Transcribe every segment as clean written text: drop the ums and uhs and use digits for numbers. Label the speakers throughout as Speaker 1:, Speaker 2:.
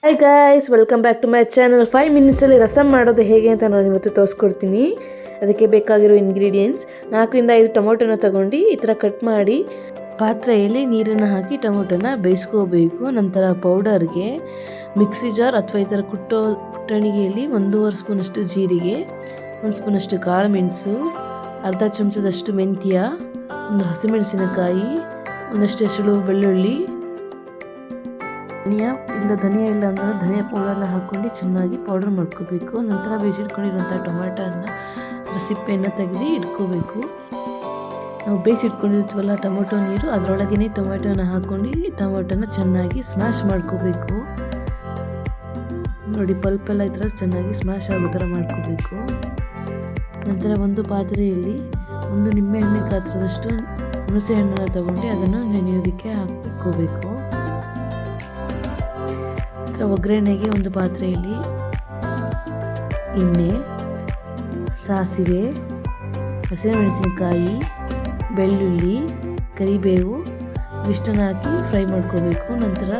Speaker 1: Hi guys, welcome back to my channel. 5 ಮಿನಿಟ್ಸಲ್ಲಿ ರಸಮ್ ಮಾಡೋದು ಹೇಗೆ ಅಂತ ನಾನು ಇವತ್ತು ತೋರಿಸ್ಕೊಡ್ತೀನಿ. ಅದಕ್ಕೆ ಬೇಕಾಗಿರೋ ಇಂಗ್ರೀಡಿಯೆಂಟ್ಸ್ 4ರಿಂದ 5 ಟೊಮೊಟೊನ ತಗೊಂಡು ಈ ಥರ ಕಟ್ ಮಾಡಿ ಪಾತ್ರೆಯಲ್ಲಿ ನೀರನ್ನು ಹಾಕಿ ಟೊಮೊಟೊನ ಬೇಯಿಸ್ಕೋಬೇಕು. ನಂತರ ಪೌಡರ್ಗೆ ಮಿಕ್ಸಿ ಜಾರ್ ಅಥವಾ ಈ ಥರ ಕುಟ್ಟಣಿಗೆಯಲ್ಲಿ 1.5 ಸ್ಪೂನಷ್ಟು ಜೀರಿಗೆ, 1 ಸ್ಪೂನಷ್ಟು ಕಾಳು ಮೆಣಸು, ಅರ್ಧ ಚಮಚದಷ್ಟು ಮೆಂತ್ಯ, ಒಂದು ಹಸಿಮೆಣಸಿನಕಾಯಿ, ಒಂದಷ್ಟು ಎಸಳು ಬೆಳ್ಳುಳ್ಳಿ, ಧನಿಯಾ ಇಲ್ಲ ಅಂದರೆ ಧನಿಯಾ ಪೌಡರ್ನ ಹಾಕ್ಕೊಂಡು ಚೆನ್ನಾಗಿ ಪೌಡರ್ ಮಾಡ್ಕೋಬೇಕು. ನಂತರ ಬೇಯಿಸಿಟ್ಕೊಂಡಿರುವಂಥ ಟೊಮೆಟೊನ ಸಿಪ್ಪೆಯನ್ನು ತೆಗೆದು ಇಟ್ಕೋಬೇಕು. ನಾವು ಬೇಯಿಸಿಟ್ಕೊಂಡಿರ್ತೀವಲ್ಲ ಟೊಮೆಟೊ ನೀರು, ಅದರೊಳಗೇ ಟೊಮೆಟೊನ ಹಾಕ್ಕೊಂಡು ಟೊಮೆಟೊನ ಚೆನ್ನಾಗಿ ಸ್ಮ್ಯಾಶ್ ಮಾಡ್ಕೋಬೇಕು. ನೋಡಿ, ಪಲ್ಪೆಲ್ಲ ಈ ಥರ ಚೆನ್ನಾಗಿ ಸ್ಮ್ಯಾಶ್ ಆಗೋ ಥರ ಮಾಡ್ಕೋಬೇಕು. ನಂತರ ಒಂದು ಪಾತ್ರೆಯಲ್ಲಿ 1 ನಿಂಬೆಹಣ್ಣೆ ಗಾತ್ರದಷ್ಟು ಹುಣಸೆ ಹಣ್ಣನ್ನು ತಗೊಂಡು ಅದನ್ನು ನೆನೆಯೋದಕ್ಕೆ ಹಾಕ್ಕೋಬೇಕು. ಒಗ್ಗರಣೆಗೆ ಒಂದು ಪಾತ್ರೆಯಲ್ಲಿ ಎಣ್ಣೆ, ಸಾಸಿವೆ, ಹಸಿಮೆಣಸಿನಕಾಯಿ, ಬೆಳ್ಳುಳ್ಳಿ, ಕರಿಬೇವು ಇಷ್ಟನ್ನು ಹಾಕಿ ಫ್ರೈ ಮಾಡ್ಕೋಬೇಕು. ನಂತರ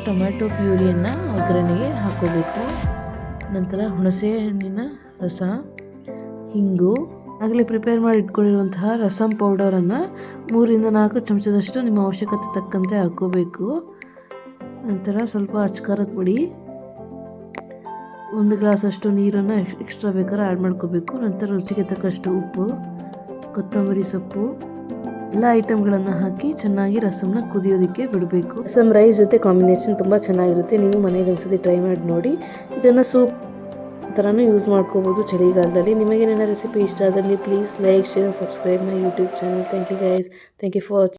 Speaker 1: ಟೊಮ್ಯಾಟೊ ಪ್ಯೂರಿಯನ್ನು ಒಗ್ಗರಣೆಗೆ ಹಾಕ್ಕೋಬೇಕು. ನಂತರ ಹುಣಸೆ ಹಣ್ಣಿನ ರಸ, ಹಿಂಗು, ಆಗಲೇ ಪ್ರಿಪೇರ್ ಮಾಡಿ ಇಟ್ಕೊಂಡಿರುವಂತಹ ರಸಮ್ ಪೌಡರನ್ನು 3ರಿಂದ 4 ಚಮಚದಷ್ಟು ನಿಮ್ಮ ಅವಶ್ಯಕತೆ ತಕ್ಕಂತೆ ಹಾಕ್ಕೋಬೇಕು. ನಂತರ ಸ್ವಲ್ಪ ಅಚ್ಕಾರದ ಪುಡಿ, 1 ಗ್ಲಾಸಷ್ಟು ನೀರನ್ನು ಎಕ್ಸ್ಟ್ರಾ ಬೇಕಾದ್ರೆ ಆ್ಯಡ್ ಮಾಡ್ಕೋಬೇಕು. ನಂತರ ರುಚಿಗೆ ತಕ್ಕಷ್ಟು ಉಪ್ಪು, ಕೊತ್ತಂಬರಿ ಸೊಪ್ಪು, ಎಲ್ಲ ಐಟಮ್ಗಳನ್ನು ಹಾಕಿ ಚೆನ್ನಾಗಿ ರಸಮ್ನ ಕುದಿಯೋದಕ್ಕೆ ಬಿಡಬೇಕು. ರಸಮ್ ರೈಸ್ ಜೊತೆ ಕಾಂಬಿನೇಷನ್ ತುಂಬ ಚೆನ್ನಾಗಿರುತ್ತೆ. ನೀವು ಮನೇಲಿ ಒಂದ್ಸತಿ ಟ್ರೈ ಮಾಡಿ ನೋಡಿ. ಇದನ್ನು ಸೂಪ್ ಥರನೂ ಯೂಸ್ ಮಾಡ್ಕೋಬೋದು ಚಳಿಗಾಲದಲ್ಲಿ. ನಿಮಗೆ ನನ್ನ ರೆಸಿಪಿ ಇಷ್ಟ ಆದಲ್ಲಿ please like, share, subscribe my YouTube channel. Thank you guys. Thank you for watching.